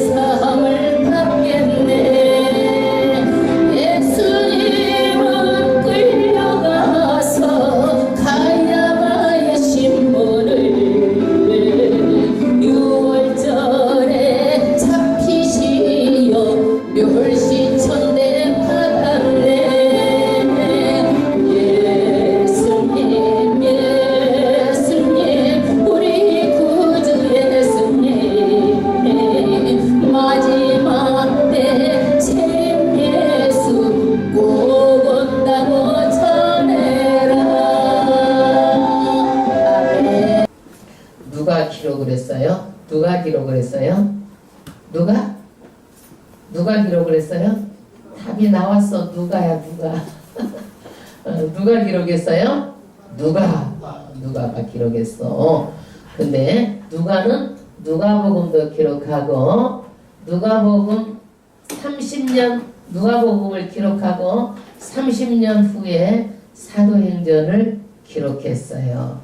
세상을 받겠네. 예수님은 끌려가서 가야바의 신문을 6월절에 잡히시어 멸시천대 받았네. 예수님 예수님 우리 구주 예수님 마지막 때 참 예수 꼭 온다고 전해라. 아멘. 누가 기록을 했어요? 누가 기록을 했어요? 누가 기록을 했어요? 답이 나왔어. 누가야 누가? 누가 기록했어요? 누가가 기록했어. 근데 누가는 누가복음도 기록하고 누가복음 30년 누가복음을 기록하고 30년 후에 사도행전을 기록했어요.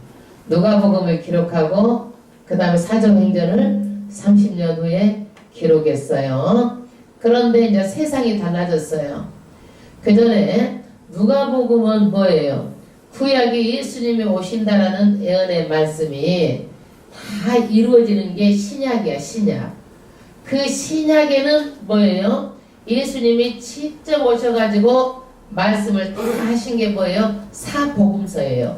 누가복음을 기록하고 그 다음에 사도행전을 30년 후에 기록했어요. 그런데 이제 세상이 달라졌어요. 그 전에 누가복음은 뭐예요? 구약에 예수님이 오신다라는 예언의 말씀이 다 이루어지는 게 신약이야, 신약. 그 신약에는 뭐예요? 예수님이 직접 오셔가지고 말씀을 다 하신 게 뭐예요? 사복음서예요.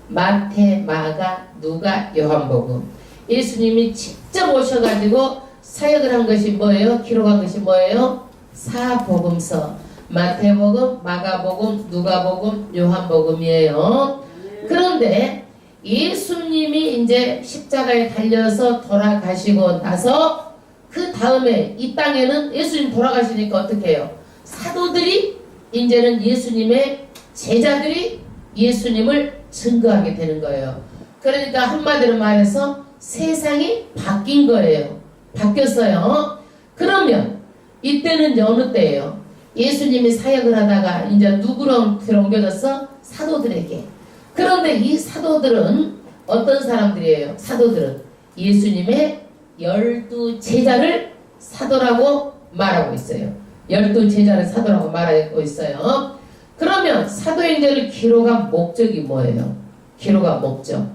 마태, 마가, 누가, 요한복음. 예수님이 직접 오셔가지고 사역을 한 것이 뭐예요? 기록한 것이 뭐예요? 사복음서. 마태복음, 마가복음, 누가복음, 요한복음이에요. 그런데 예수님이 이제 십자가에 달려서 돌아가시고 나서 그 다음에 이 땅에는 예수님 돌아가시니까 어떻게 해요? 사도들이 이제는 예수님의 제자들이 예수님을 증거하게 되는 거예요. 그러니까 한마디로 말해서 세상이 바뀐 거예요. 바뀌었어요. 그러면 이때는 어느 때예요? 예수님이 사역을 하다가 이제 누구로 옮겨졌어? 사도들에게. 그런데 이 사도들은 어떤 사람들이에요? 사도들은 예수님의 12제자를 사도라고 말하고 있어요. 12제자를 사도라고 말하고 있어요. 그러면 사도행전을 기록한 목적이 뭐예요? 기록한 목적.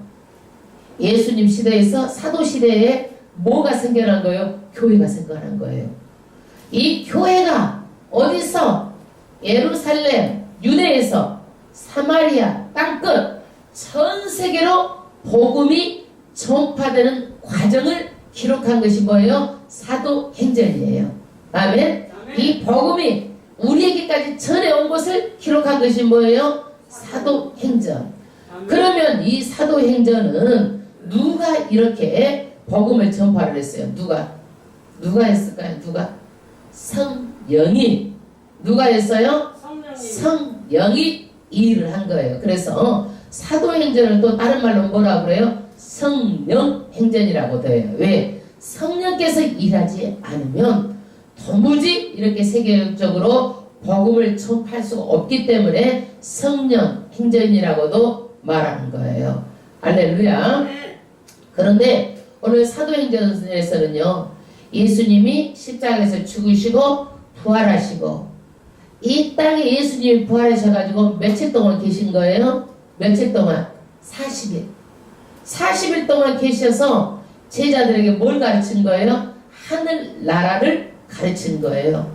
예수님 시대에서 사도 시대에 뭐가 생겨난 거예요? 교회가 생겨난 거예요. 이 교회가 어디서? 예루살렘, 유대에서 사마리아, 땅끝 전 세계로 복음이 전파되는 과정을 기록한 것이 뭐예요? 사도행전이에요. 아멘. 이 복음이 우리에게까지 전해온 것을 기록한 것이 뭐예요? 사도행전. 그러면 이 사도행전은 누가 이렇게 복음을 전파를 했어요? 누가 했을까요? 누가? 성령이. 누가 했어요? 성령이 일을 한 거예요. 그래서 사도행전을 또 다른 말로 뭐라고 그래요? 성령행전이라고 돼요. 왜? 성령께서 일하지 않으면 도무지 이렇게 세계적으로 복음을 전파할 수가 없기 때문에 성령행전이라고도 말하는 거예요. 할렐루야. 그런데 오늘 사도행전에서는요, 예수님이 십자가에서 죽으시고 부활하시고 이 땅에 예수님이 부활하셔가지고 며칠 동안 계신 거예요? 며칠 동안? 40일. 40일 동안 계셔서 제자들에게 뭘 가르친 거예요? 하늘나라를 가르친 거예요.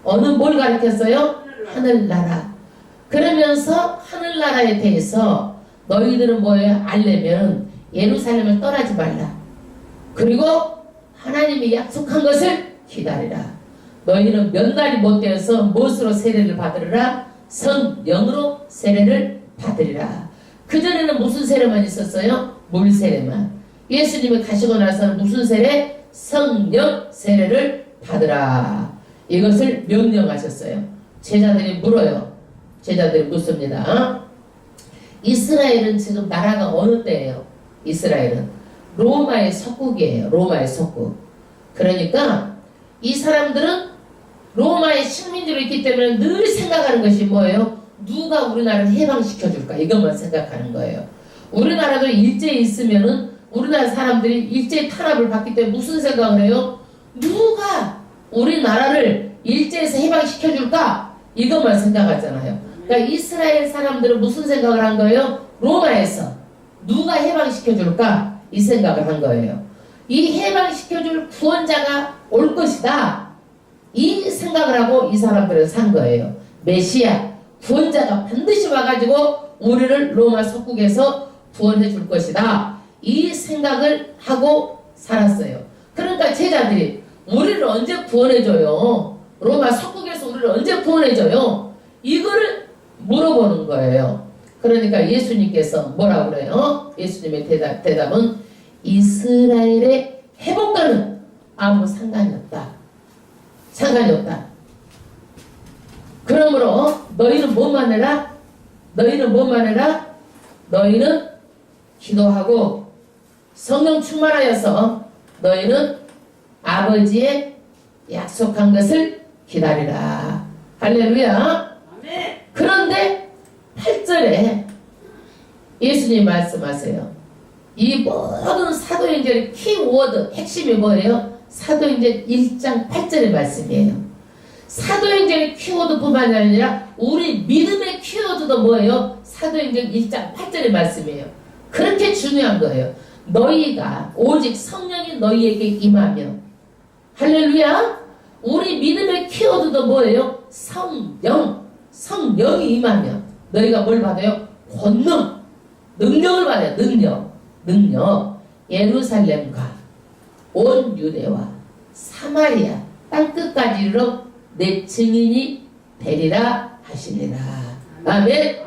뭘 가르쳤어요? 하늘나라. 그러면서 하늘나라에 대해서 너희들은 뭐예요? 알려면 예루살렘을 떠나지 말라. 그리고 하나님이 약속한 것을 기다리라. 너희는 몇 날이 못 되어서 무엇으로 세례를 받으리라? 성령으로 세례를 받으리라. 그전에는 무슨 세례만 있었어요? 물 세례만. 예수님이 가시고 나서는 무슨 세례? 성령 세례를 받으라. 이것을 명령하셨어요. 제자들이 물어요. 제자들이 묻습니다. 이스라엘은 지금 나라가 어느 때예요? 이스라엘은 로마의 속국이에요. 로마의 속국. 그러니까 이 사람들은 로마의 식민지로 있기 때문에 늘 생각하는 것이 뭐예요? 누가 우리나라를 해방시켜줄까? 이것만 생각하는 거예요. 우리나라도 일제에 있으면은 우리나라 사람들이 일제 탄압을 받기 때문에 무슨 생각을 해요? 누가 우리나라를 일제에서 해방시켜줄까? 이것만 생각하잖아요. 그러니까 이스라엘 사람들은 무슨 생각을 한 거예요? 로마에서 누가 해방시켜줄까? 이 생각을 한 거예요. 이 해방시켜줄 구원자가 올 것이다. 이 생각을 하고 이 사람들은 산 거예요. 메시아, 구원자가 반드시 와가지고 우리를 로마 속국에서 구원해 줄 것이다. 이 생각을 하고 살았어요. 그러니까 제자들이 우리를 언제 구원해줘요? 로마 속국에서 우리를 언제 구원해줘요? 이거를 물어보는 거예요. 그러니까 예수님께서 뭐라고 그래요? 예수님의 대답은 이스라엘의 회복과는 아무 상관이 없다. 상관이 없다. 그러므로 너희는 뭐만 해라? 너희는 뭐만 해라? 너희는 기도하고 성령 충만하여서 너희는 아버지의 약속한 것을 기다리라. 할렐루야. 그런데 8절에 예수님 말씀하세요. 이 모든 사도행전의 키워드 핵심이 뭐예요? 사도행전 1장 8절의 말씀이에요. 사도행전의 키워드뿐만 아니라 우리 믿음의 키워드도 뭐예요? 사도행전 1장 8절의 말씀이에요. 그렇게 중요한 거예요. 너희가 오직 성령이 너희에게 임하면, 할렐루야. 우리 믿음의 키워드도 뭐예요? 성령이 임하면 너희가 뭘 받아요? 권능, 능력을 받아요. 능력. 예루살렘과 온 유대와 사마리아 땅끝까지 이르러 내 증인이 되리라 하시니라. 아멘.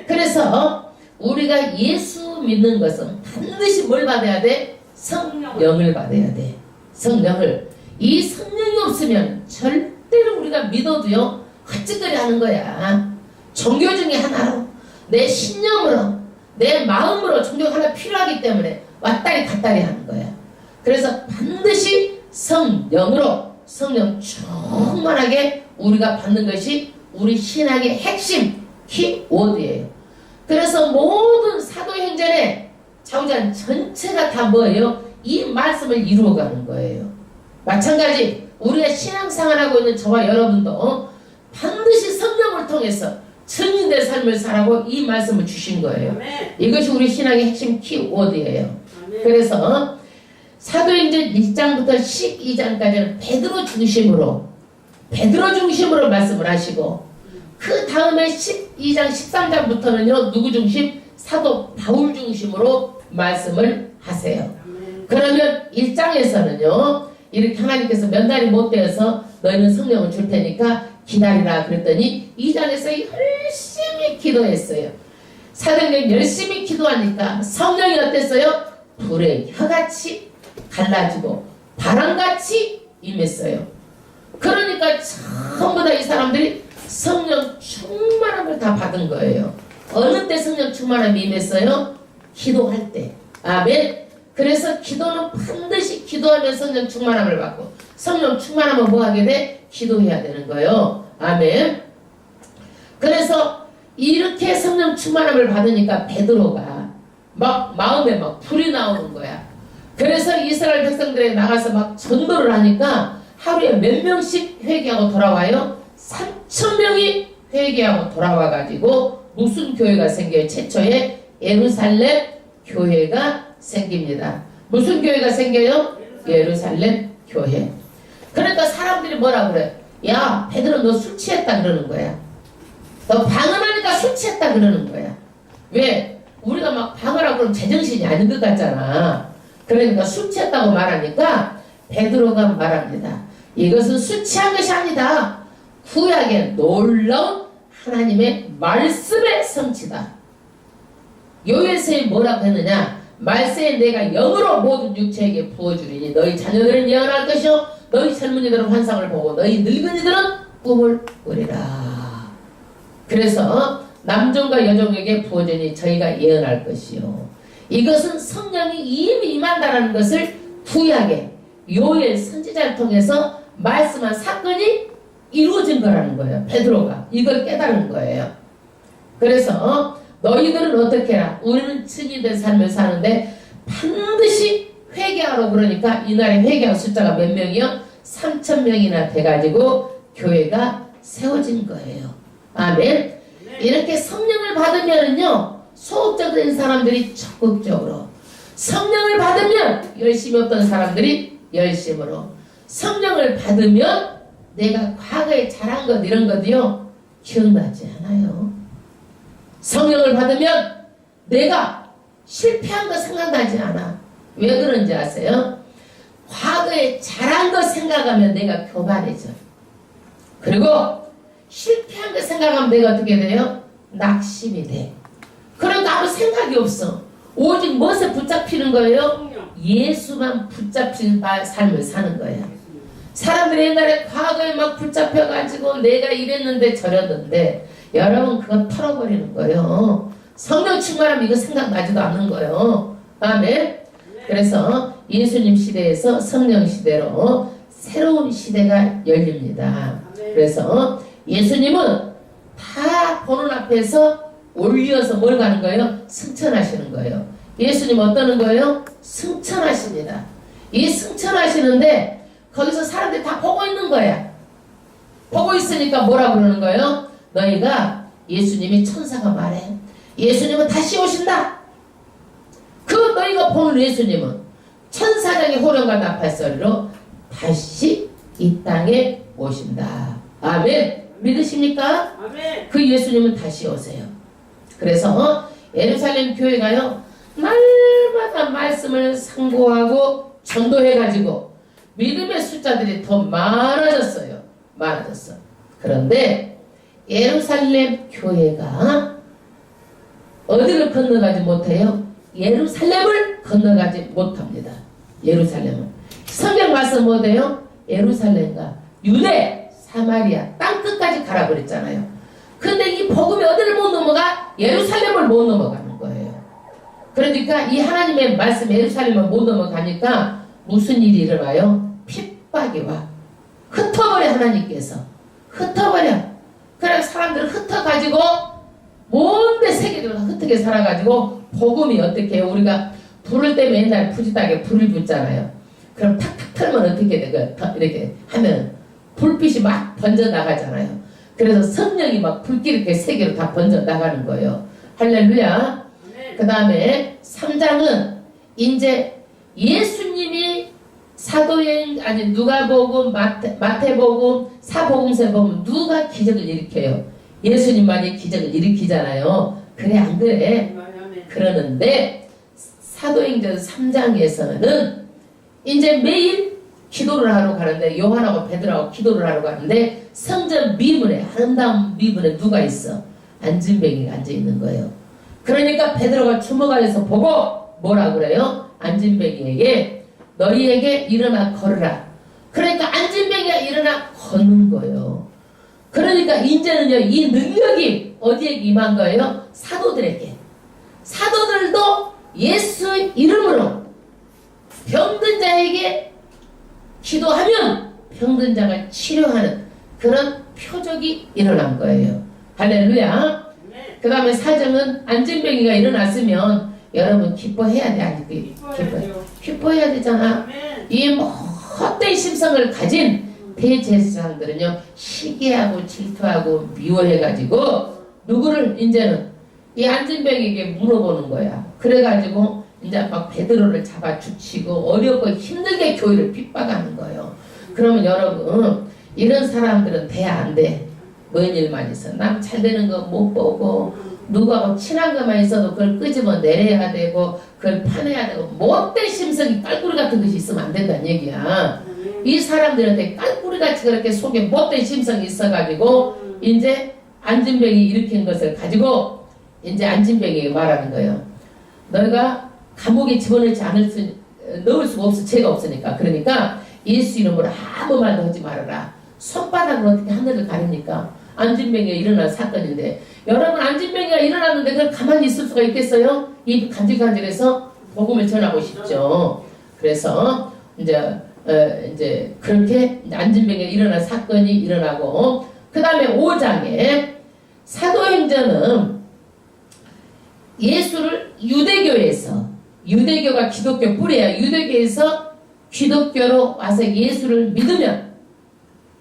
그래서 우리가 예수 믿는 것은 반드시 뭘 받아야 돼? 성령을 받아야 돼. 성령을. 이 성령이 없으면 절대로 우리가 믿어도요 헛짓거리 하는 거야. 종교 중에 하나로 내 신념으로 내 마음으로 종교가 하나 필요하기 때문에 왔다리 갔다리 하는 거야. 그래서 반드시 성령으로 성령 충만하게 우리가 받는 것이 우리 신학의 핵심 키워드예요. 그래서 모든 사도행전의 좌우전 전체가 다 뭐예요? 이 말씀을 이루어가는 거예요. 마찬가지 우리가 신앙생활하고 있는 저와 여러분도 반드시 성령을 통해서 증인된 삶을 살라고 이 말씀을 주신 거예요. 아멘. 이것이 우리 신앙의 핵심 키워드예요. 아멘. 그래서 사도행전 1장부터 12장까지는 베드로 중심으로 말씀을 하시고 그 다음에 12장 13장부터는요 누구 중심? 사도 바울 중심으로 말씀을 하세요. 그러면 1장에서는요 이렇게 하나님께서 몇 날이 못 되어서 너희는 성령을 줄 테니까 기다리라 그랬더니 2장에서 열심히 기도했어요. 사도행전 열심히 기도하니까 성령이 어땠어요? 불의 혀같이 갈라지고 바람같이 임했어요. 그러니까 전부 다 이 사람들이 성령 충만함을 다 받은 거예요. 어느 때 성령 충만함이 임했어요? 기도할 때. 아멘. 그래서 기도는 반드시 기도하면 성령 충만함을 받고 성령 충만하면 뭐 하게 돼? 기도해야 되는 거예요. 아멘. 그래서 이렇게 성령 충만함을 받으니까 베드로가 막 마음에 막 불이 나오는 거야. 그래서 이스라엘 백성들에 나가서 막 전도를 하니까 하루에 몇 명씩 회개하고 돌아와요? 3,000명이 회개하고 돌아와가지고 무슨 교회가 생겨요? 최초의 예루살렘 교회가 생깁니다. 무슨 교회가 생겨요? 예루살렘 교회. 그러니까 사람들이 뭐라 그래? 야, 베드로 너 술 취했다 그러는 거야. 너 방언하니까 술 취했다 그러는 거야. 왜? 우리가 막 방언하고 그러면 제정신이 아닌 것 같잖아. 그러니까 술 취했다고 말하니까 베드로가 말합니다. 이것은 술 취한 것이 아니다. 구약의 놀라운 하나님의 말씀의 성취다. 요에서에 뭐라고 했느냐? 말세에 내가 영으로 모든 육체에게 부어주리니 너희 자녀들은 예언할 것이요 너희 젊은이들은 환상을 보고 너희 늙은이들은 꿈을 꾸리라. 그래서 남종과 여종에게 부어주니 저희가 예언할 것이요. 이것은 성령이 이미 임한다는 것을 구약의 요엘 선지자를 통해서 말씀한 사건이 이루어진 거라는 거예요. 베드로가 이걸 깨달은 거예요. 그래서 너희들은 어떻게 해라? 우리는 증인된 삶을 사는데 반드시 회개하라고 그러니까 이날에 회개한 숫자가 몇 명이요? 3,000명이나 돼가지고 교회가 세워진 거예요. 아멘. 이렇게 성령을 받으면은요, 소극적인 사람들이 적극적으로, 성령을 받으면 열심히 어떤 사람들이 열심으로, 성령을 받으면 내가 과거에 잘한 것 이런 것도요 기억나지 않아요. 성령을 받으면 내가 실패한 거 생각나지 않아. 왜 그런지 아세요? 과거에 잘한 거 생각하면 내가 교만해져. 그리고 실패한 거 생각하면 내가 어떻게 돼요? 낙심이 돼. 그러니까 아무 생각이 없어. 오직 무엇에 붙잡히는 거예요? 예수만 붙잡힌 삶을 사는 거야. 사람들이 옛날에 과거에 막 붙잡혀가지고 내가 이랬는데 저랬는데, 여러분 그거 털어버리는 거예요. 성령 충만하면 이거 생각나지도 않는 거예요. 아멘. 그래서 예수님 시대에서 성령 시대로 새로운 시대가 열립니다. 그래서 예수님은 다 보는 앞에서 올려서 뭘 가는 거예요? 승천하시는 거예요. 예수님 어떠는 거예요? 승천하십니다. 이 승천하시는데 거기서 사람들이 다 보고 있는 거야. 보고 있으니까 뭐라 그러는 거예요? 너희가, 예수님이 천사가 말해, 예수님은 다시 오신다. 그 너희가 보는 예수님은 천사장의 호령과 나팔소리로 다시 이 땅에 오신다. 아멘. 믿으십니까? 아멘. 그 예수님은 다시 오세요. 그래서 예루살렘 교회가요, 날마다 말씀을 상고하고 전도해가지고 믿음의 숫자들이 더 많아졌어요. 많아졌어. 그런데 예루살렘 교회가 어디를 건너가지 못해요? 예루살렘을 건너가지 못합니다. 예루살렘은. 성경 말씀 뭐래요? 예루살렘과 유대, 사마리아 땅끝까지 가라 그랬잖아요. 근데 이 복음이 어디를 못 넘어가? 예루살렘을 못 넘어가는 거예요. 그러니까 이 하나님의 말씀 예루살렘을 못 넘어가니까 무슨 일이 일어나요? 핍박이 와. 흩어버려. 하나님께서 흩어버려. 그래 사람들을 흩어가지고 뭔데 세계적으로 흩어게 살아가지고 복음이 어떻게 해요? 우리가 불을 때문에 옛날에 푸지닥에 불을 붙잖아요. 그럼 탁탁 털면 어떻게 돼? 이렇게 하면 불빛이 막 번져 나가잖아요. 그래서 성령이 막 불길이 이렇게 세계로 다 번져 나가는 거예요. 할렐루야. 그 다음에 3장은 이제 예수님이 사도행, 아니 누가복음, 마태복음, 사복음서에 보면 누가 기적을 일으켜요? 예수님만이 기적을 일으키잖아요. 그래 안 그래? 그러는데 사도행전 3장에서는 이제 매일 기도를 하러 가는데, 요한하고 베드로하고 기도를 하러 가는데 성전 미문에, 아름다운 미문에 누가 있어? 안진뱅이가 앉아있는 거예요. 그러니까 베드로가 주먹안에서 보고 뭐라 그래요? 안진뱅이에게 너희에게 일어나 걸으라. 그러니까 안진뱅이가 일어나 걷는 거예요. 그러니까 이제는요, 이 능력이 어디에 임한 거예요? 사도들에게. 사도들도 예수 이름으로 병든 자에게 기도하면 병든 자가 치료하는 그런 표적이 일어난 거예요. 할렐루야. 그 다음에 사정은 안진뱅이가 일어났으면 여러분 기뻐해야 돼. 아직 기뻐해야 되잖아. 이 헛된 심성을 가진 대제사장들은요, 시기하고 질투하고 미워해가지고 누구를 이제는 이 안진뱅이에게 물어보는 거야. 그래가지고 이제 막 베드로를 잡아 죽이고 어렵고 힘들게 교회를 핍박하는 거예요. 그러면 여러분, 이런 사람들은 돼 안 돼? 뭔 일만 있어? 남 잘 되는 거 못 보고 누구하고 친한 것만 있어도 그걸 끄집어 내려야 되고 그걸 파내야 되고 못된 심성이 깔꾸리 같은 것이 있으면 안 된다는 얘기야. 이 사람들한테 깔꾸리같이 그렇게 속에 못된 심성이 있어가지고 이제 안진뱅이 일으킨 것을 가지고 이제 안진뱅이에게 말하는 거예요. 너희가 감옥에 집어넣지 넣을 수가 없어. 죄가 없으니까. 그러니까 예수 이름으로 아무 말도 하지 말아라. 손바닥으로 어떻게 하늘을 가립니까? 안진뱅이가 일어난 사건인데, 여러분 안진뱅이가 일어났는데 그걸 가만히 있을 수가 있겠어요? 입이 간질간질해서 복음을 전하고 싶죠. 그래서 이제 그렇게 안진뱅이가 일어난 사건이 일어나고, 그 다음에 5장에 사도행전은 예수를 유대교에서, 유대교가 기독교 뿌리야. 유대교에서 기독교로 와서 예수를 믿으면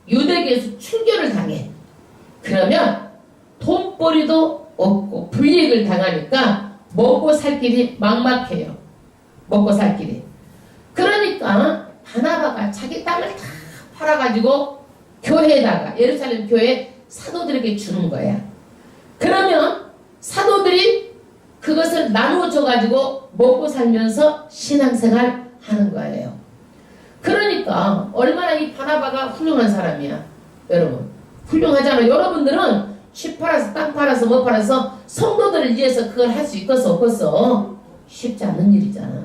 유대교에서 출교를 당해. 그러면 돈벌이도 없고 불이익을 당하니까 먹고 살 길이 막막해요. 먹고 살 길이. 그러니까 바나바가 자기 땅을 다 팔아가지고 교회에다가 예루살렘 교회 사도들에게 주는 거야. 그러면 사도들이 그것을 나누어 줘가지고 먹고 살면서 신앙생활 하는 거예요. 그러니까 얼마나 이 바나바가 훌륭한 사람이야. 여러분 훌륭하잖아요. 여러분들은 집 팔아서 땅 팔아서 뭐 팔아서 성도들을 위해서 그걸 할 수 있겠어 없겠어? 쉽지 않은 일이잖아.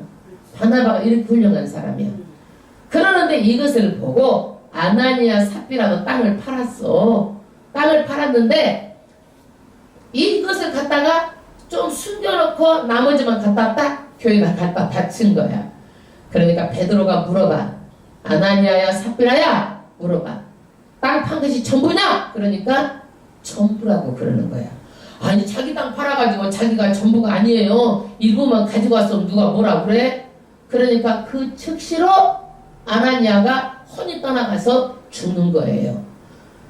바나바가 이렇게 훌륭한 사람이야. 그러는데 이것을 보고 아나니아 삽비라도 땅을 팔았어. 땅을 팔았는데 이것을 갖다가 좀 숨겨놓고 나머지만 갖다 딱 교회가 갖다 바친 거야. 그러니까 베드로가 물어봐. 아나니아야 삽비라야 물어봐. 땅 판 것이 전부냐? 그러니까 전부라고 그러는 거야. 아니 자기 땅 팔아가지고 자기가 전부가 아니에요. 일부만 가지고 왔으면 누가 뭐라 그래? 그러니까 그 즉시로 아나니아가 혼이 떠나가서 죽는 거예요.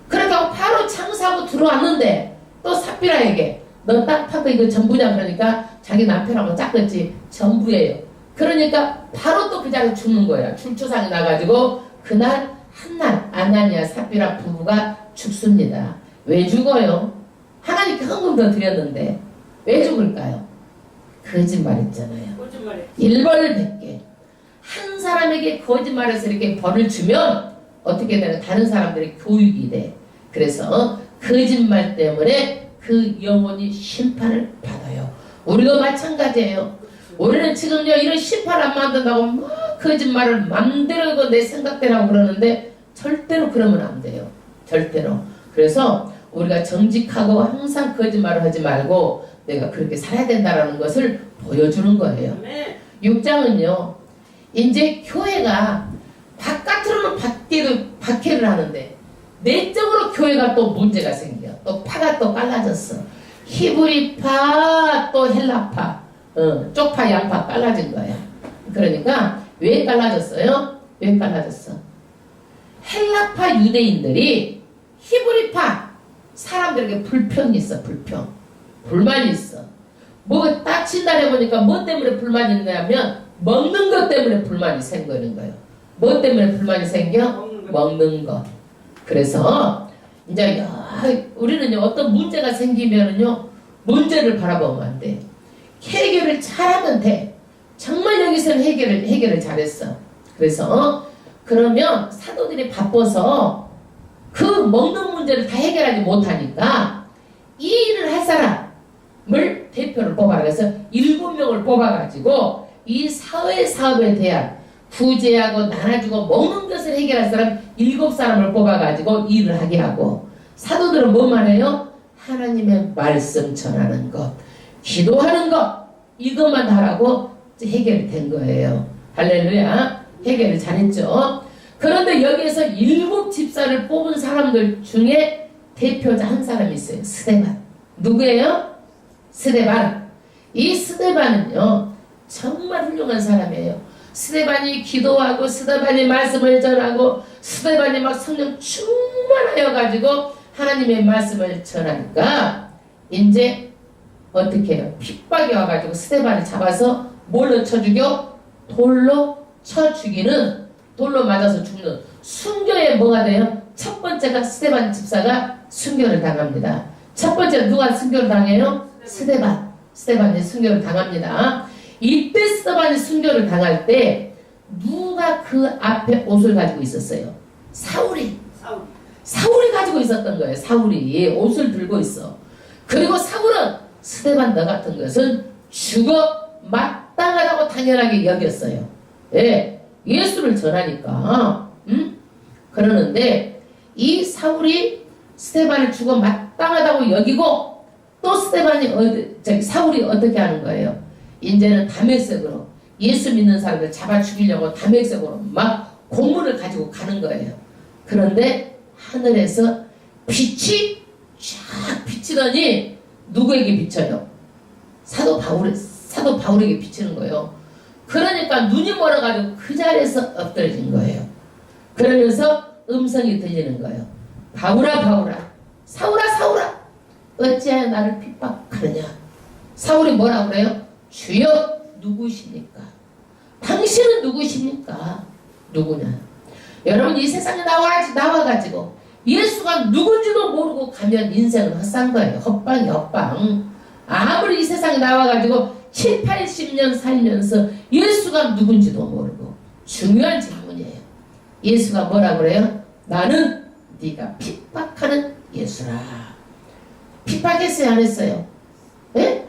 그러니까 바로 장사하고 들어왔는데 또 삽비라에게 너 땅 판 거 이거 전부냐? 그러니까 자기 남편하고 짝겠지. 전부예요. 그러니까 바로 또 그 자리에 죽는 거야. 출초상이 나가지고 그날 한날 아나니아 삽비라 부부가 죽습니다. 왜 죽어요? 하나님께 헌금 더 드렸는데 왜 죽을까요? 거짓말했잖아요. 일벌백계. 한 사람에게 거짓말해서 이렇게 벌을 주면 어떻게 되나 다른 사람들의 교육이 돼. 그래서 거짓말 때문에 그 영혼이 심판을 받아요. 우리도 마찬가지예요. 우리는 지금요 이런 심판 안 만든다고 막 거짓말을 맘대로 내 생각대로 그러는데 절대로 그러면 안 돼요. 절대로. 그래서 우리가 정직하고 항상 거짓말을 하지 말고 내가 그렇게 살아야 된다는 것을 보여주는 거예요. 6장은요. 이제 교회가 바깥으로는 박해를 하는데 내적으로 교회가 또 문제가 생겨. 또 파가 또 깔라졌어. 히브리파 또 헬라파 쪽파 양파 깔라진 거야. 그러니까 왜 깔라졌어요? 왜 깔라졌어? 헬라파 유대인들이 히브리파 사람들에게 불평이 있어. 불만이 있어. 뭐가 따친다 해보니까 뭐 때문에 불만이 있냐면 먹는 것 때문에 불만이 생기는 거예요. 뭐 때문에 불만이 생겨? 먹는 것. 그래서 이제 우리는요 어떤 문제가 생기면은요 문제를 바라보면 안 돼. 해결을 잘하면 돼. 정말 여기서는 해결을 잘했어. 그래서 그러면 사도들이 바빠서 그 먹는 문제를 다 해결하지 못하니까 이 일을 할 사람을 대표를 뽑아라. 그래서 7명을 뽑아가지고 이 사회사업에 대한 구제하고 나눠주고 먹는 것을 해결할 사람 7사람을 뽑아가지고 일을 하게 하고 사도들은 뭐만 해요? 하나님의 말씀 전하는 것, 기도하는 것 이것만 하라고 해결이 된 거예요. 할렐루야. 해결을 잘했죠. 그런데 여기에서 7 집사를 뽑은 사람들 중에 대표자 한 사람이 있어요. 스데반. 누구예요? 스데반. 이 스데반은요 정말 훌륭한 사람이에요. 스데반이 기도하고 스데반이 말씀을 전하고 스데반이 막 성령 충만하여 가지고 하나님의 말씀을 전하니까 이제 어떻게 해요? 핍박이 와가지고 스데반을 잡아서 뭘로 쳐 죽여? 돌로 쳐 죽이는, 돌로 맞아서 죽는 순교에 뭐가 돼요? 첫 번째가 스데반 집사가 순교를 당합니다. 첫 번째 누가 순교를 당해요? 스데반이 순교를 당합니다. 이때 스데반이 순교를 당할 때 누가 그 앞에 옷을 가지고 있었어요? 사울이 가지고 있었던 거예요. 사울이 옷을 들고 있어. 그리고 사울은 스데반 너 같은 것은 죽어 마땅하다고 당연하게 여겼어요. 예, 예수를 전하니까. 그러는데 이 사울이 스데반을 죽어 마땅하다고 여기고 또 사울이 어떻게 하는 거예요? 이제는 담액색으로 예수 믿는 사람들 잡아 죽이려고 담액색으로 막 공문을 가지고 가는 거예요. 그런데 하늘에서 빛이 쫙 비치더니 누구에게 비쳐요? 사도 바울에게 비치는 거예요. 그러니까 눈이 멀어가지고 그 자리에서 엎드러진 거예요. 그러면서 음성이 들리는 거예요. 바울아 바울아 사울아 사울아 어찌하여 나를 핍박하느냐. 사울이 뭐라고 그래요? 주여 누구십니까? 당신은 누구십니까? 누구냐? 여러분 이 세상에 나와가지고 예수가 누군지도 모르고 가면 인생은 헛산 거예요. 헛방이 헛방. 아무리 이 세상에 나와가지고 7, 80년 살면서 예수가 누군지도 모르고 중요한 질문이에요. 예수가 뭐라고 그래요? 나는 네가 핍박하는 예수라. 핍박했어요? 안 했어요? 예?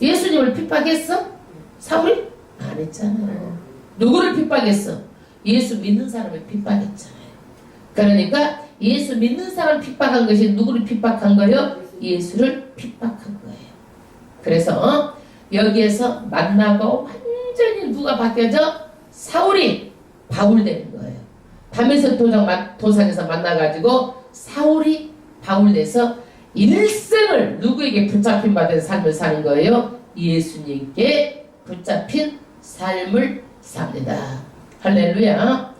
예수님을 핍박했어? 사울이? 안 했잖아요. 누구를 핍박했어? 예수 믿는 사람을 핍박했잖아요. 그러니까 예수 믿는 사람 핍박한 것이 누구를 핍박한 거예요? 예수를 핍박한 거예요. 그래서 여기에서 만나고 완전히 누가 바뀌어져? 사울이 바울 되는 거예요. 다메섹 도상에서 만나가지고 사울이 바울 돼서 일생을 누구에게 붙잡힌 받은 삶을 사는 거예요? 예수님께 붙잡힌 삶을 삽니다. 할렐루야.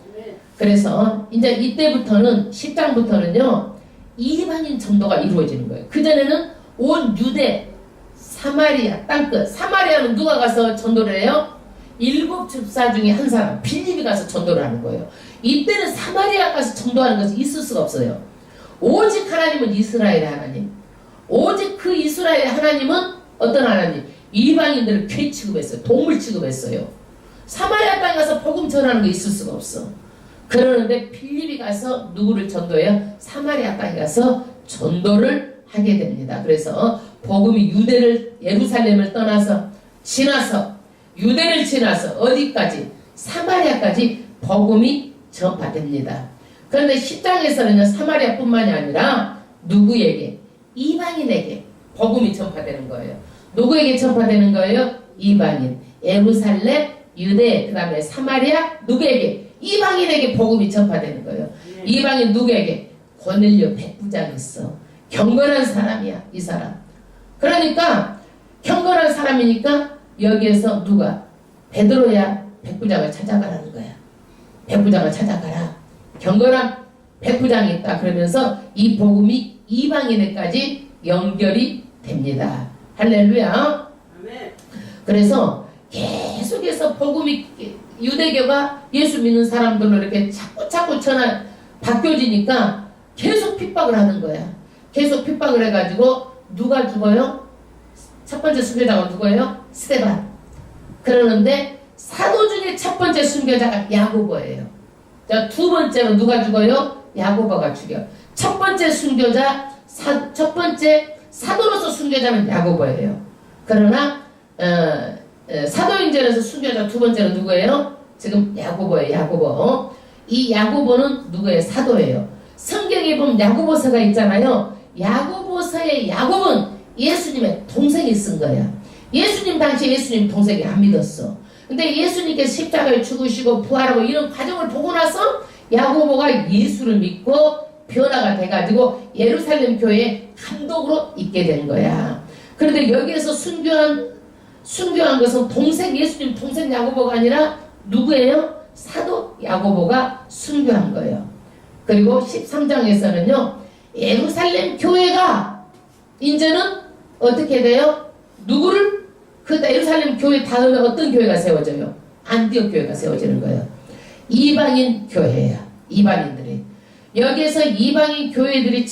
그래서 이제 이때부터는 10장부터는요 이방인 전도가 이루어지는 거예요. 그전에는 온 유대 사마리아 땅끝. 사마리아는 누가 가서 전도를 해요? 7 집사 중에 한 사람 빌립이 가서 전도를 하는 거예요. 이때는 사마리아 가서 전도하는 것이 있을 수가 없어요. 오직 하나님은 이스라엘의 하나님. 오직 그 이스라엘의 하나님은 어떤 하나님? 이방인들을 괴 취급했어요. 동물 취급했어요. 사마리아 땅에 가서 복음 전하는 게 있을 수가 없어. 그러는데 필립이 가서 누구를 전도해요? 사마리아 땅에 가서 전도를 하게 됩니다. 그래서 복음이 예루살렘을 떠나서 지나서 유대를 지나서 어디까지? 사마리아까지 복음이 전파됩니다. 그런데 10장에서는 사마리아뿐만이 아니라 누구에게? 이방인에게 복음이 전파되는 거예요. 누구에게 전파되는 거예요? 이방인. 예루살렘, 유대, 그 다음에 사마리아, 누구에게? 이방인에게 복음이 전파되는 거예요. 이방인 누구에게? 고넬료 백부장이 있어. 경건한 사람이야, 이 사람. 그러니까 경건한 사람이니까 여기에서 누가? 베드로야 백부장을 찾아가라는 거야. 백부장을 찾아가라. 경건한 백부장이 있다. 그러면서 이 복음이 이방인에까지 연결이 됩니다. 할렐루야. 그래서 계속해서 복음이 유대교가 예수 믿는 사람들로 이렇게 자꾸 바뀌어지니까 계속 핍박을 하는 거야. 계속 핍박을 해가지고 누가 죽어요? 첫 번째 순교자가 누구예요? 스데반. 그러는데 사도 중에 첫 번째 순교자가 야고보예요. 자, 두 번째로 누가 죽어요? 야고보가 죽여. 첫 번째 순교자, 첫 번째 사도로서 순교자는 야고보예요. 그러나 사도행전에서 순교자 두 번째는 누구예요? 지금 야고보예요. 야고보. 이 야고보는 누구예요? 사도예요. 성경에 보면 야고보서가 있잖아요. 야고보서의 야곱은 예수님의 동생이 쓴 거야. 예수님 당시에 예수님 동생이 안 믿었어. 근데 예수님께서 십자가에 죽으시고 부활하고 이런 과정을 보고 나서 야고보가 예수를 믿고 변화가 돼가지고 예루살렘 교회에 감독으로 있게 된 거야. 그런데 여기에서 순교한 것은 동생, 예수님 동생 야고보가 아니라 누구예요? 사도 야고보가 순교한 거예요. 그리고 13장에서는요 예루살렘 교회가 이제는 어떻게 돼요? 누구를? 그 예루살렘 교회 다음에 어떤 교회가 세워져요? 안디옥 교회가 세워지는 거예요. 이방인 교회야. 이방인들이. 여기에서 이방인 교회들이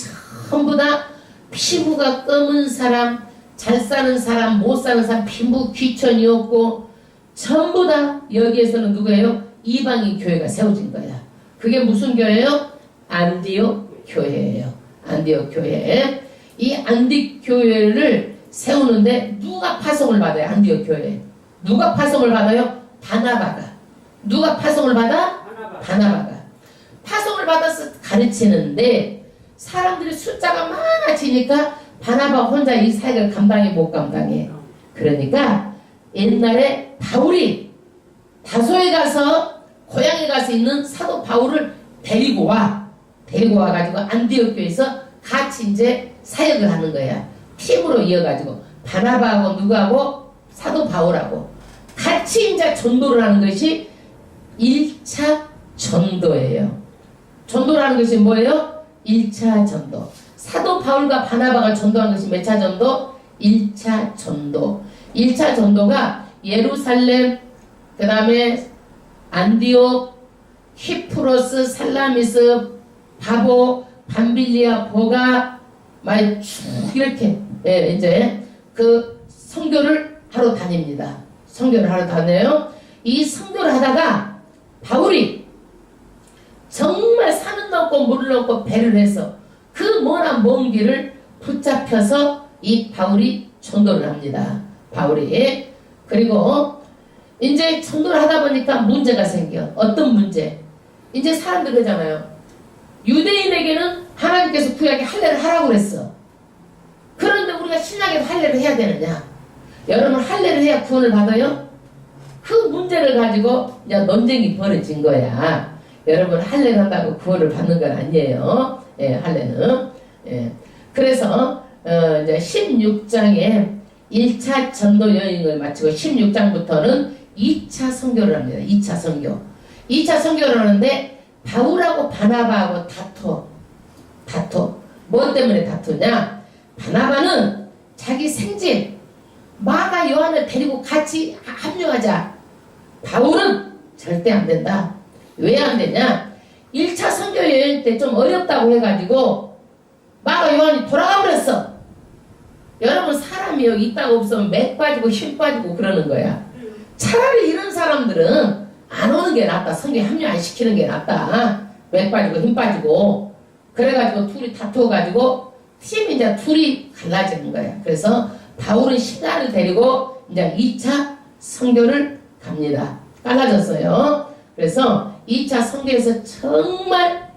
전부 다 피부가 검은 사람, 잘 사는 사람, 못 사는 사람, 피부 귀천이 없고 전부 다 여기에서는 누구예요? 이방인 교회가 세워진 거야. 그게 무슨 교회예요? 안디옥 교회예요. 안디옥 교회. 이 안디옥 교회를 세우는데 누가 파송을 받아요? 안디옥 교회. 누가 파송을 받아요? 바나바가. 누가 파송을 받아? 바나바가. 파송을 받아서 가르치는데 사람들이 숫자가 많아지니까 바나바 혼자 이 사역을 감당해 못 감당해. 그러니까 옛날에 바울이 다소에 가서 고향에 가서 있는 사도 바울을 데리고 와가지고 안디옥 교회에서 같이 이제 사역을 하는 거야. 팀으로 이어가지고 바나바하고 누구하고? 사도 바울하고 같이 이제 전도를 하는 것이 1차 전도예요. 전도라는 것이 뭐예요? 1차 전도. 사도 바울과 바나바가 전도한 것이 몇 차 전도? 1차 전도. 1차 전도가 예루살렘, 그 다음에 안디옥, 히프로스, 살라미스, 바보, 밤빌리아, 보가, 막 쭉 이렇게 이제 그 선교를 하러 다닙니다. 선교를 하러 다녀요. 이 선교를 하다가 바울이 정말 산은 넘고 물을 넘고 배를 해서 그 먼 길을 붙잡혀서 이 바울이 전도를 합니다. 바울이. 그리고 이제 전도를 하다 보니까 문제가 생겨. 어떤 문제? 이제 사람들 그러잖아요. 유대인에게는 하나님께서 구약에 할례를 하라고 그랬어. 그런데 우리가 신약에도 할례를 해야 되느냐? 여러분 할례를 해야 구원을 받아요? 그 문제를 가지고 이제 논쟁이 벌어진 거야. 여러분 할례를 한다고 구원을 받는 건 아니에요. 예, 할례는. 예. 그래서 이제 16장에 1차 전도 여행을 마치고 16장부터는 2차 선교를 합니다. 2차 선교. 2차 선교를 하는데 바울하고 바나바하고 다퉈. 뭐 때문에 다투냐? 바나바는 자기 생진 마가 요한을 데리고 같이 합류하자. 바울은 절대 안 된다. 왜 안 되냐? 1차 선교 여행 때 좀 어렵다고 해가지고 마가 요한이 돌아가 버렸어. 여러분 사람이 여기 있다가 없으면 맥 빠지고 힘 빠지고 그러는 거야. 차라리 이런 사람들은 안 오는 게 낫다. 선교에 합류 안 시키는 게 낫다. 맥 빠지고 힘 빠지고 그래가지고 둘이 다투어가지고 팀이 이제 둘이 갈라지는 거야. 그래서 바울은 시가를 데리고 이제 2차 선교를 갑니다. 갈라졌어요. 그래서 2차 선교에서 정말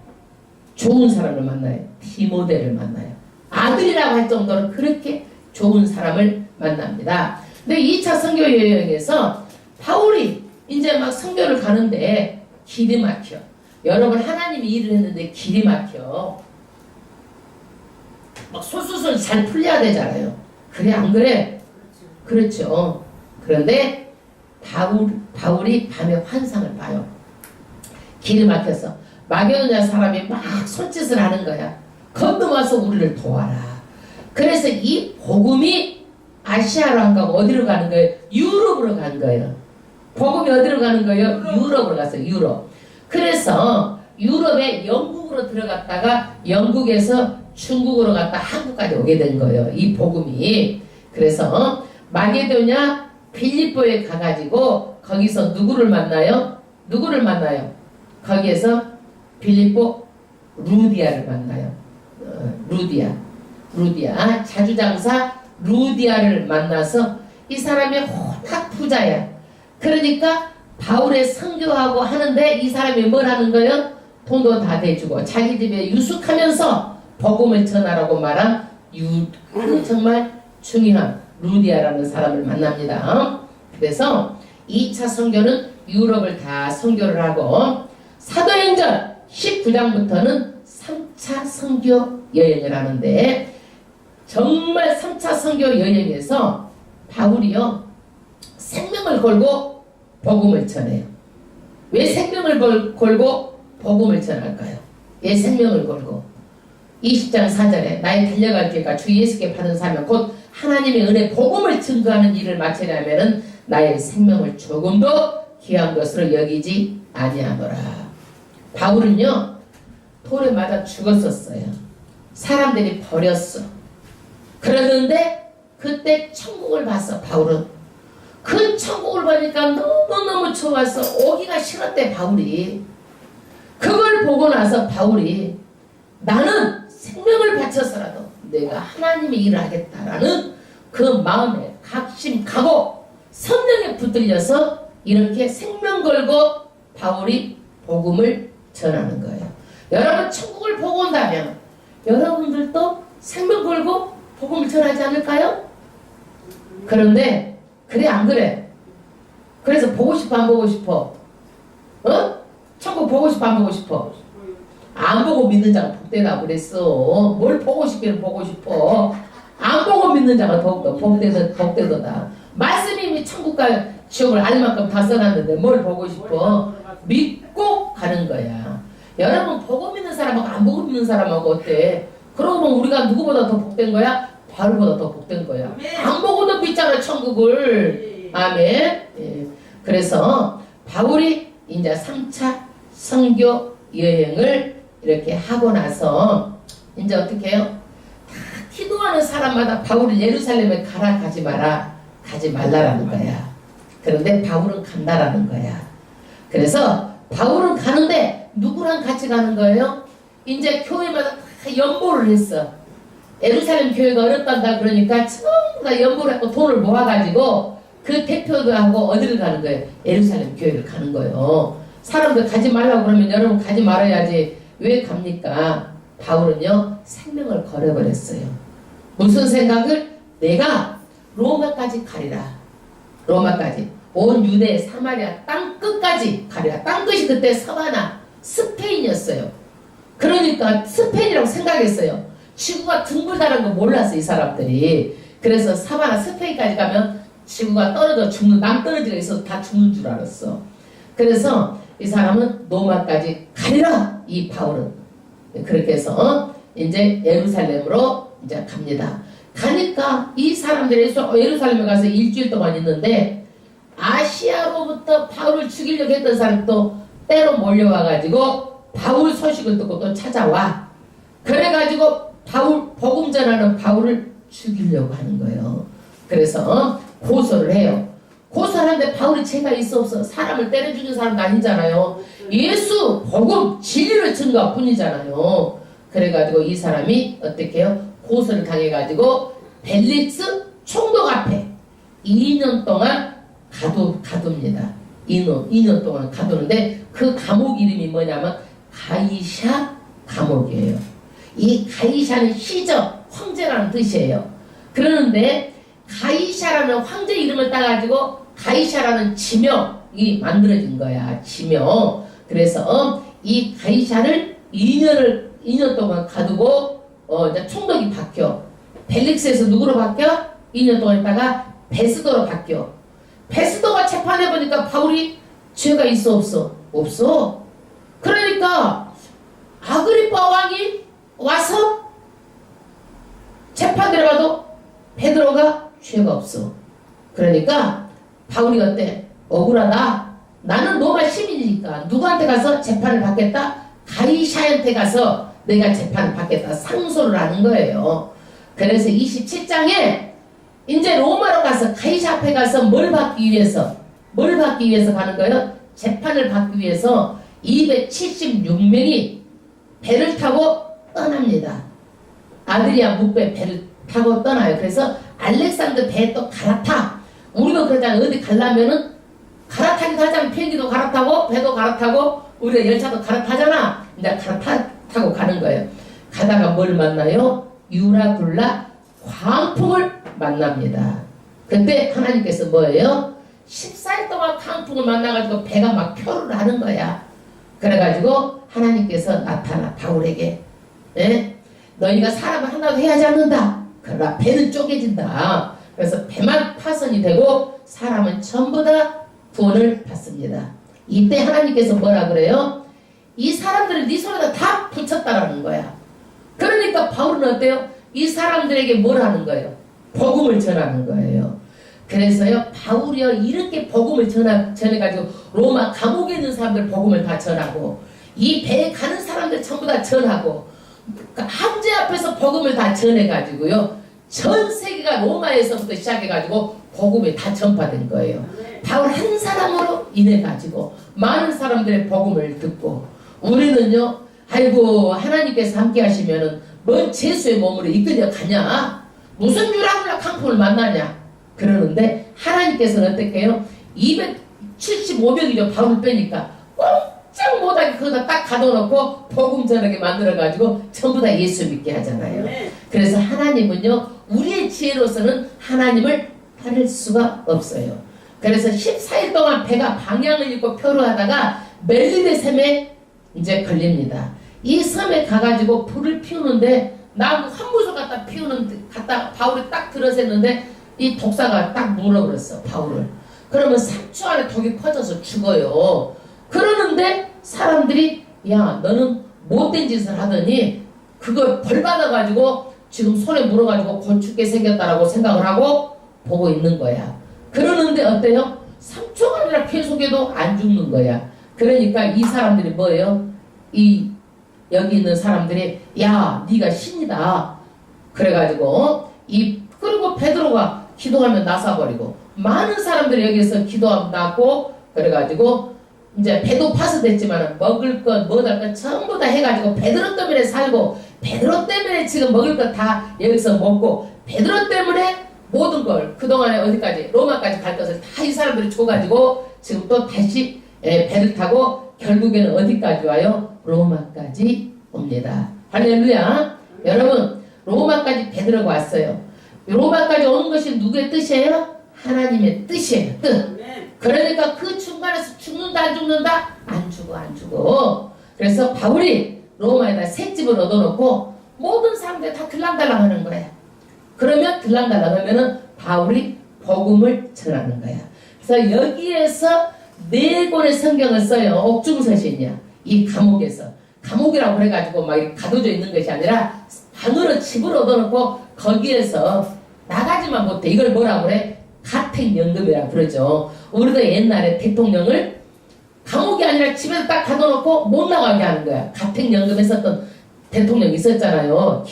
좋은 사람을 만나요. 디모데를 만나요. 아들이라고 할 정도로 그렇게 좋은 사람을 만납니다. 근데 2차 선교 여행에서 바울이 이제 막 선교를 가는데 길이 막혀. 여러분 하나님이 일을 했는데 길이 막혀. 막 솔솔솔 잘 풀려야 되잖아요. 그래 안 그래? 그렇죠. 그런데 바울이 밤에 환상을 봐요. 길이 막혀서 마게도냐 사람이 막 손짓을 하는 거야. 건너와서 우리를 도와라. 그래서 이 복음이 아시아로 안 가고 어디로 가는 거예요? 유럽으로 간 거예요. 복음이 어디로 가는 거예요? 유럽으로 갔어요. 유럽. 그래서 유럽에 영국으로 들어갔다가 영국에서 중국으로 갔다 한국까지 오게 된 거예요. 이 복음이. 그래서 마게도냐 빌립보에 가가지고 거기서 누구를 만나요? 누구를 만나요? 거기에서 빌립보 루디아를 만나요. 루디아 자주장사 루디아를 만나서 이 사람이 워낙 부자야. 그러니까 바울의 선교하고 하는데 이 사람이 뭘 하는 거예요? 돈도 다 대주고 자기 집에 유숙하면서 복음을 전하라고 말한 정말 중요한 루디아라는 사람을 만납니다. 그래서 2차 선교는 유럽을 다 선교를 하고 사도행전 19장부터는 3차 선교 여행을 하는데 정말 3차 선교 여행에서 바울이요 생명을 걸고 복음을 전해요. 왜 생명을 걸고 복음을 전할까요? 왜 생명을 걸고? 20장 4절에 나의 달려갈 길과 주 예수께 받은 사명 곧 하나님의 은혜 복음을 증거하는 일을 마치려면 나의 생명을 조금도 귀한 것으로 여기지 아니하노라. 바울은요 돌에 맞아 죽었었어요. 사람들이 버렸어. 그러는데 그때 천국을 봤어. 바울은 그 천국을 보니까 너무너무 좋아서 오기가 싫었대. 바울이 그걸 보고 나서 바울이 나는 생명을 바쳐서라도 내가 하나님의 일을 하겠다라는 그 마음에 각심하고 성령에 붙들려서 이렇게 생명 걸고 바울이 복음을 전하는 거예요. 여러분 천국을 보고 온다면 여러분들도 생명 걸고 복음을 전하지 않을까요? 그런데 그래 안 그래? 그래서 보고 싶어 안 보고 싶어? 어? 천국 보고 싶어 안 보고 싶어? 안 보고 믿는 자가 복되다 그랬어. 뭘 보고 싶기는 보고 싶어. 안 보고 믿는 자가 더욱더 복되도다. 말씀이 천국과 지옥을 알 만큼 다 써놨는데 뭘 보고 싶어? 믿고 가는 거야. 여러분 복음 있는 사람하고 안 복음 있는 사람하고 어때? 그러고 보면 우리가 누구보다 더 복된 거야? 바울보다 더 복된 거야. 안 보고도 믿잖아 천국을. 아멘. 예. 그래서 바울이 이제 3차 선교 여행을 이렇게 하고 나서 이제 어떻게 해요? 다 기도하는 사람마다 바울을 예루살렘에 가라 가지 마라 가지 말라라는 거야. 그런데 바울은 간다라는 거야. 그래서 바울은 가는데 누구랑 같이 가는 거예요? 이제 교회마다 다 연보를 했어. 예루살렘 교회가 어렵단다 그러니까 전부 다 연보를 하고 돈을 모아가지고 그 대표들하고 어디를 가는 거예요? 예루살렘 교회를 가는 거예요. 사람들 가지 말라고 그러면 여러분 가지 말아야지. 왜 갑니까? 바울은요 생명을 걸어버렸어요. 무슨 생각을? 내가 로마까지 가리라. 로마까지. 온 유대 사마리아 땅 끝까지 가리라. 땅 끝이 그때 서바나 스페인이었어요. 그러니까 스페인이라고 생각했어요. 지구가 둥글다는 거 몰랐어 이 사람들이. 그래서 사바나 스페인까지 가면 지구가 떨어져 죽는 낭떠러지가 있어서 다 죽는 줄 알았어. 그래서 이 사람은 로마까지 가리라. 이 바울은 그렇게 해서 이제 예루살렘으로 이제 갑니다. 가니까 이 사람들이 예루살렘에 가서 일주일 동안 있는데 아시아로부터 바울을 죽이려고 했던 사람도 때로 몰려와가지고 바울 소식을 듣고 또 찾아와. 그래가지고 바울 복음 전하는 바울을 죽이려고 하는 거예요. 그래서 고소를 해요. 고소하는데 바울이 죄가 있어 없어? 사람을 때려 죽인 사람도 아니잖아요. 예수 복음 진리를 증거한 뿐이잖아요. 그래가지고 이 사람이 어떻게 해요? 고소를 당해가지고 벨릭스 총독 앞에 2년 동안 가둡니다. 2년 동안 가두는데 그 감옥 이름이 뭐냐면 가이샤 감옥이에요. 이 가이샤는 시저 황제라는 뜻이에요. 그러는데 가이샤라는 황제 이름을 따가지고 가이샤라는 지명이 만들어진 거야. 지명. 그래서 이 가이샤를 2년 동안 가두고 이제 총독이 바뀌어. 벨릭스에서 누구로 바뀌어? 2년 동안 있다가 베스도로 바뀌어. 베스도가 재판해보니까 바울이 죄가 있어 없어? 없어. 그러니까 아그리파 왕이 와서 재판 들어가도 베드로가 죄가 없어. 그러니까 바울이 어때? 억울하다. 나는 로마 시민이니까 누구한테 가서 재판을 받겠다? 가이샤한테 가서 내가 재판을 받겠다. 상소를 하는 거예요. 그래서 27장에 이제 로마로 가서 가이샤 앞에 가서 뭘 받기 위해서 가는 거예요? 재판을 받기 위해서 276명이 배를 타고 떠납니다. 아드리아 묵배 배를 타고 떠나요. 그래서 알렉산더 배에 또 갈아타. 우리도 그러잖아. 어디 가려면은 갈아타기도 하잖아. 비행기도 갈아타고 배도 갈아타고 우리가 열차도 갈아타잖아. 이제 갈아타고 가는 거예요. 가다가 뭘 만나요? 유라굴라 광풍을 만납니다. 그때 하나님께서 뭐예요? 14일 동안 광풍을 만나가지고 배가 막 표를 하는 거야. 그래가지고 하나님께서 나타나 바울에게 너희가 사람을 하나도 해하지 않는다. 그러나 배는 쪼개진다. 그래서 배만 파손이 되고 사람은 전부 다 구원을 받습니다. 이때 하나님께서 뭐라 그래요? 이 사람들을 네 손에다 다 붙였다라는 거야. 그러니까 바울은 어때요? 이 사람들에게 뭘 하는 거예요? 복음을 전하는 거예요. 그래서요 바울이요 이렇게 복음을 전해가지고 로마 감옥에 있는 사람들 복음을 다 전하고 이 배에 가는 사람들 전부 다 전하고 황제 앞에서 복음을 다 전해가지고요 전 세계가 로마에서부터 시작해가지고 복음이 다 전파된 거예요. 바울 한 사람으로 인해가지고 많은 사람들의 복음을 듣고 우리는요 아이고 하나님께서 함께 하시면은 뭔 죄수의 몸으로 이끌려 가냐? 무슨 유라굴라 강풍을 만나냐? 그러는데 하나님께서는 어떻게 해요? 275명이죠. 바울을 빼니까 꼼짝 못하게 거기다 딱 가둬놓고 복음 전하게 만들어가지고 전부 다 예수 믿게 하잖아요. 그래서 하나님은요 우리의 지혜로서는 하나님을 따를 수가 없어요. 그래서 14일 동안 배가 방향을 잃고 표류하다가 멜리데 섬에 이제 걸립니다. 이 섬에 가가지고 불을 피우는데 나무 한 무소 갖다 바울이 딱 들어섰는데 이 독사가 딱 물어버렸어 바울을. 그러면 3초 안에 독이 퍼져서 죽어요. 그러는데 사람들이 야 너는 못된 짓을 하더니 그걸 벌 받아가지고 지금 손에 물어가지고 곧 죽게 생겼다라고 생각을 하고 보고 있는 거야. 그러는데 어때요? 3초가 아니라 계속해도 안 죽는 거야. 그러니까 이 사람들이 뭐예요? 이 여기 있는 사람들이 야 네가 신이다. 그래가지고 그리고 베드로가 기도하면 나사버리고 많은 사람들이 여기서 기도하고 그래가지고 이제 배도 파스됐지만 먹을 것 뭐랄 것 전부 다 해가지고 베드로 때문에 살고 베드로 때문에 지금 먹을 것 다 여기서 먹고 베드로 때문에 모든 걸 그동안에 어디까지 로마까지 갈 것을 다 이 사람들이 줘가지고 지금 또 다시 배를 타고 결국에는 어디까지 와요? 로마까지 옵니다. 할렐루야. 여러분 로마까지 베드로가 왔어요. 로마까지 오는 것이 누구의 뜻이에요? 하나님의 뜻이에요. 뜻. 그러니까 그 중간에서 죽는다 안 죽는다? 안 죽어 안 죽어. 그래서 바울이 로마에다 셋집을 얻어놓고 모든 사람들이 다 들랑달랑 하는 거야. 그러면 들랑달랑 하면은 바울이 복음을 전하는 거야. 그래서 여기에서 4권의 성경을 써요. 옥중서신이야. 이 감옥이라고 그래가지고 막 가둬져 있는 것이 아니라 방으로 집을 얻어놓고 거기에서 나가지만 못해. 이걸 뭐라고 그래? 가택연금이라고 그러죠. 우리도 옛날에 대통령을 감옥이 아니라 집에서 딱 가둬놓고 못 나가게 하는 거야. 가택연금 했었던 대통령 있었잖아요.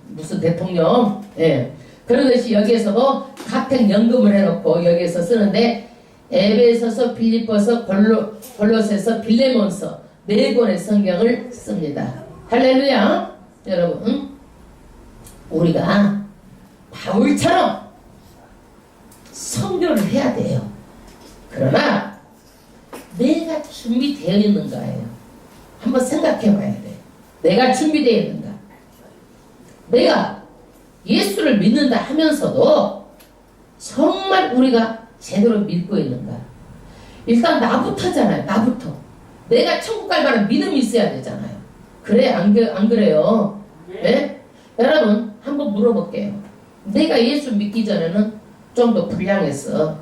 무슨 대통령. 예. 그러듯이 여기에서도 가택연금을 해놓고 여기에서 쓰는데 에베소서, 빌립보서, 골로새서, 빌레몬서 4권의 성경을 씁니다. 할렐루야. 여러분 우리가 바울처럼 선교를 해야 돼요. 그러나 내가 준비되어 있는가예요. 한번 생각해 봐야 돼. 내가 준비되어 있는가. 내가 예수를 믿는다 하면서도 정말 우리가 제대로 믿고 있는가. 일단 나부터잖아요. 나부터. 내가 천국 갈 만한 믿음이 있어야 되잖아요. 그래 안 그래요? 네? 여러분 한번 물어볼게요. 내가 예수 믿기 전에는 좀 더 불량했어.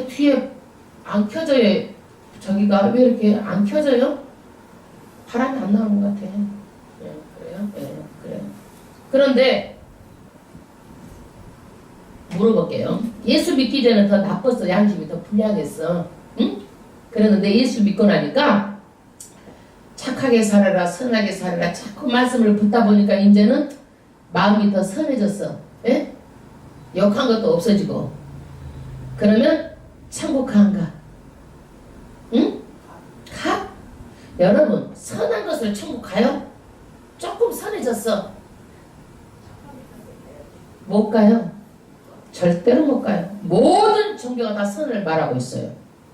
뒤에 안 켜져요. 저기가 왜 이렇게 안 켜져요? 바람이 안 나오는 것 같아. 네, 그래요? 네, 그래요. 그런데 물어볼게요. 예수 믿기 전에 더 나빴어. 양심이 더 불량했어. 응? 그랬는데 예수 믿고 나니까 착하게 살아라, 선하게 살아라 자꾸 말씀을 듣다 보니까 이제는 마음이 더 선해졌어. 예? 욕한 것도 없어지고. 그러면 천국 간가? 응? 가? 여러분 선한 것으로 천국 가요? 조금 선해졌어. 못 가요. 절대로 못 가요. 모든 종교가 다 선을 말하고 있어요.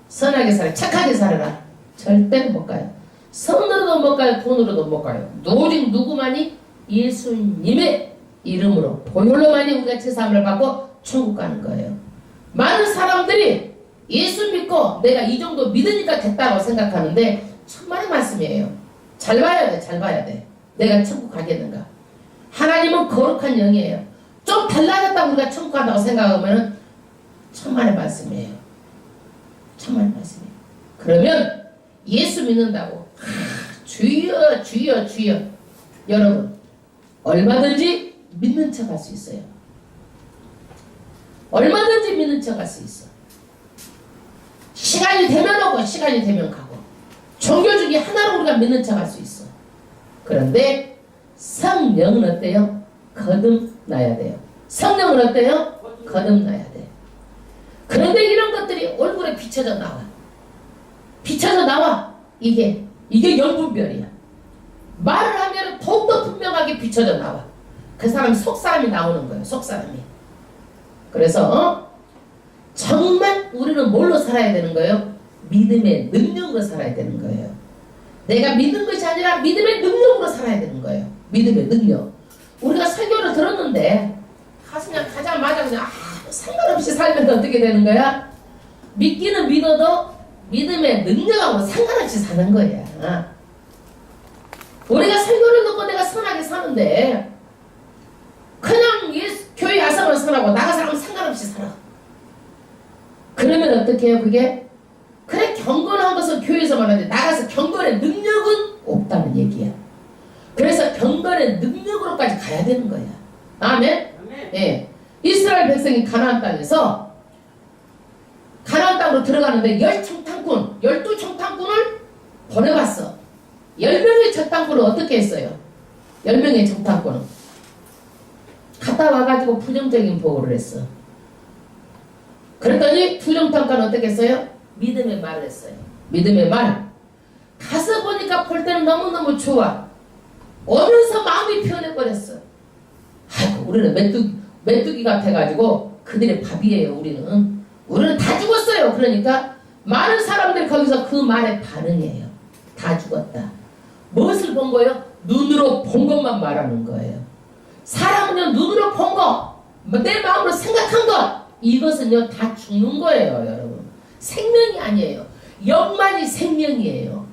선하게 살아, 착하게 살아라. 절대로 못 가요. 선으로도 못 가요. 돈으로도 못 가요. 오직 누구만이 예수님의 이름으로 보혈로만이 우리가 제사함을 받고 천국 가는 거예요. 많은 사람들이 예수 믿고 내가 이 정도 믿으니까 됐다고 생각하는데 천만의 말씀이에요. 잘 봐야 돼. 잘 봐야 돼. 내가 천국 가겠는가. 하나님은 거룩한 영이에요. 좀 달라졌다고 우리가 천국 간다고 생각하면 천만의 말씀이에요. 천만의 말씀이에요. 그러면 예수 믿는다고 주여 주여 주여. 여러분 얼마든지 믿는 척 할 수 있어요. 얼마든지 믿는 척 할 수 있어. 시간이 되면 오고 시간이 되면 가고 종교 중에 하나로 우리가 믿는 척 할 수 있어. 그런데 성령은 어때요? 거듭나야 돼요. 성령은 어때요? 거듭나야 돼. 그런데 이런 것들이 얼굴에 비춰져 나와. 비춰져 나와. 이게 영분별이야. 말을 하면 더욱더 분명하게 비춰져 나와. 그 사람 속사람이 나오는 거예요. 속사람이. 그래서 정말 우리는 뭘로 살아야 되는 거예요? 믿음의 능력으로 살아야 되는 거예요. 내가 믿는 것이 아니라 믿음의 능력으로 살아야 되는 거예요. 믿음의 능력. 우리가 설교를 들었는데 그냥 가자마자 그냥 상관없이 살면 어떻게 되는 거야? 믿기는 믿어도 믿음의 능력하고 상관없이 사는 거야. 우리가 설교를 듣고 내가 선하게 사는데 그냥 교회 와서만 선하고 나가서 하면 상관없이 살아. 그러면 어떻게 해요 그게? 그래 경건한 것은 교회에서 말하는데 나가서 경건의 능력은 없다는 얘기야. 그래서 경건의 능력으로까지 가야 되는 거야. 아멘? 예. 이스라엘 백성이 가나안 땅에서 가나안 땅으로 들어가는데 10청탄꾼, 12청탄꾼을 보내봤어. 10명의 청탄꾼을 어떻게 했어요? 10명의 청탄꾼은 갔다 와가지고 부정적인 보고를 했어. 그랬더니 부정탄꾼은 어떻게 했어요? 믿음의 말을 했어요. 믿음의 말. 가서 보니까 볼 때는 너무너무 좋아. 오면서 마음이 편해버렸어. 아이고 우리는 메뚜기 같아가지고 그들의 밥이에요. 우리는 다 죽었어요. 그러니까 많은 사람들이 거기서 그 말에 반응해요. 다 죽었다. 무엇을 본 거예요? 눈으로 본 것만 말하는 거예요. 사람은요 눈으로 본 거, 내 마음으로 생각한 것, 이것은요 다 죽는 거예요. 여러분 생명이 아니에요. 영만이 생명이에요.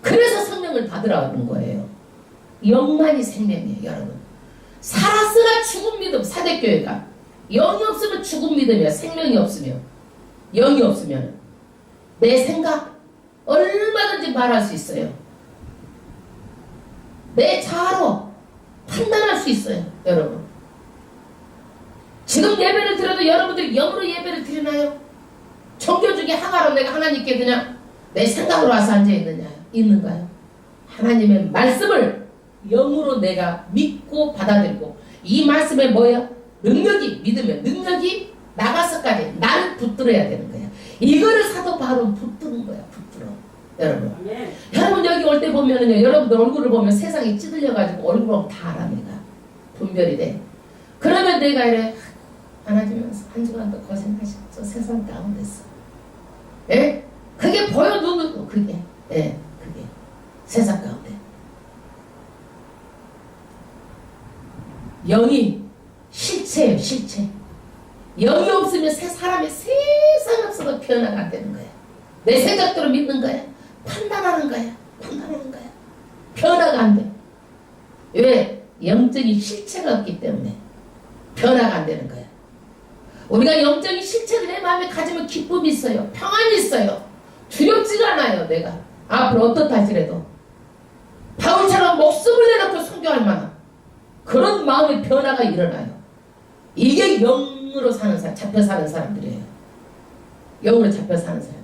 그래서 성령을 받으라는 거예요. 영만이 생명이에요. 여러분 살았으나 죽은 믿음. 사대교회가 영이 없으면 죽은 믿음이야. 생명이 없으면, 영이 없으면 내 생각 얼마든지 말할 수 있어요. 내 자아로 판단할 수 있어요. 여러분 지금 예배를 드려도 여러분들이 영으로 예배를 드리나요? 종교 중에 하나로 내가 하나님께 그냥 내 생각으로 와서 있는가요? 하나님의 말씀을 영으로 내가 믿고 받아들이고 이 말씀에 뭐야? 능력이, 믿으면 능력이 나가서까지 나를 붙들어야 되는 거야. 이거를 사도 바울은 붙드는 거야. 붙들어. 여러분 네. 여러분 여기 올 때 보면은요 여러분들 얼굴을 보면 세상이 찌들려가지고 얼굴 보면 다 알아. 내가 분별이 돼. 그러면 내가 이래 안아주면서 한 주간도 고생하셨죠. 세상 가운데서. 예? 그게 보여 눈으로. 그게 예, 그게 세상 가운데 영이 실체예요. 실체. 영이 없으면 사람이 세상 없어도 변화가 안 되는 거야. 내 생각대로 믿는 거야. 판단하는 거야. 변화가 안 돼. 왜? 영적인 실체가 없기 때문에 변화가 안 되는 거야. 우리가 영적인 실체를 내 마음에 가지면 기쁨이 있어요. 평안이 있어요. 두렵지가 않아요. 내가 앞으로 어떻다 할지라도 바울처럼 목숨을 내놓고 순교할 만한 그런 마음의 변화가 일어나요. 이게 영으로 사는 사람, 잡혀 사는 사람들이에요. 영으로 잡혀 사는 사람이에요.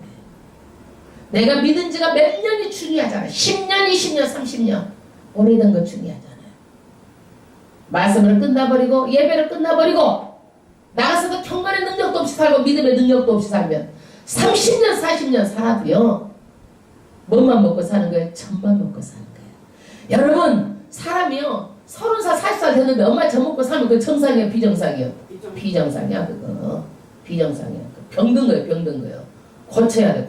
내가 믿은 지가 몇 년이 중요하잖아요. 10년, 20년, 30년 오래된 거 중요하잖아요. 말씀을 끝나버리고 예배를 끝나버리고 나가서도 경건의 능력도 없이 살고 믿음의 능력도 없이 살면 30년, 40년 살아도요 뭐만 먹고 사는 거예요? 젖만 먹고 사는 거예요. 여러분 사람이요 30살, 40살 됐는데 엄마 젖 먹고 살면 그 정상이에요? 비정상이에요? 비정상이야 그거. 비정상이야. 병든 거예요. 병든 거예요. 고쳐야 돼.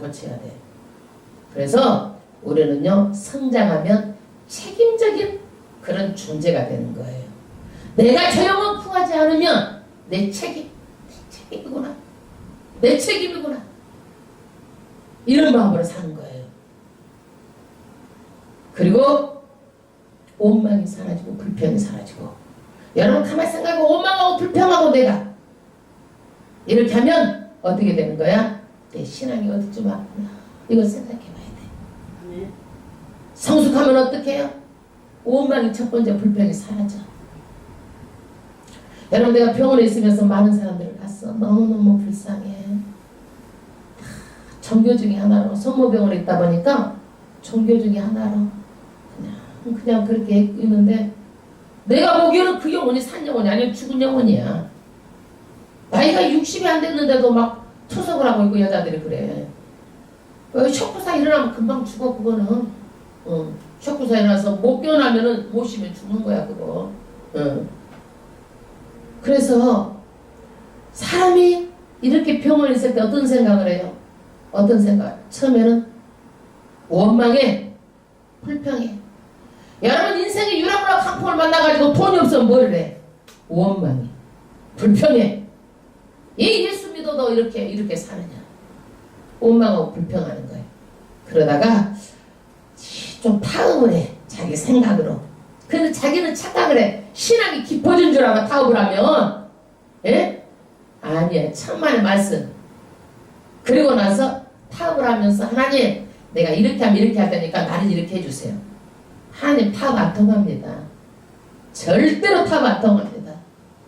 그래서 우리는요 성장하면 책임적인 그런 존재가 되는 거예요. 내가 저 영혼 구하지 않으면 내 책임이구나. 이런 마음으로 사는 거예요. 그리고 원망이 사라지고 불평이 사라지고. 여러분 가만히 생각하고 원망하고 불평하고 내가 이렇게 하면 어떻게 되는 거야? 내 신앙이 어디쯤 왔구나. 이걸 생각해 봐야 돼. 네. 성숙하면 어떻게 해요? 원망이 첫 번째, 불평이 사라져. 여러분 내가 병원에 있으면서 많은 사람들을 봤어. 너무너무 불쌍해. 종교 중에 하나로 성모병원에 있다 보니까 종교 중에 하나로 그냥 그렇게 있는데 내가 보기에는 그 영혼이 산 영혼이 아니면 죽은 영혼이야. 나이가 60이 안 됐는데도 막 투석을 하고 있고 여자들이 그래. 쇼크사 일어나면 금방 죽어 그거는. 쇼크사 일어나서 못 깨어나면은 못 쉬면 죽는 거야 그거. 그래서 사람이 이렇게 병원에 있을 때 어떤 생각을 해요? 어떤 생각? 처음에는 원망해, 불평해. 여러분 인생에 유랑무랑 강풍을 만나가지고 돈이 없으면 뭘 해? 원망해, 불평해. 이 예수 믿어도 이렇게 사느냐? 원망하고 불평하는 거예요. 그러다가 좀 타협을 해. 자기 생각으로. 근데 자기는 착각을 해. 신앙이 깊어진 줄 알아. 타협을 하면. 예? 아니야. 천만의 말씀. 그리고 나서 타협을 하면서 하나님 내가 이렇게 하면 이렇게 할 테니까 나를 이렇게 해주세요. 하나님 타협 안 통합니다. 절대로 타협 안 통합니다.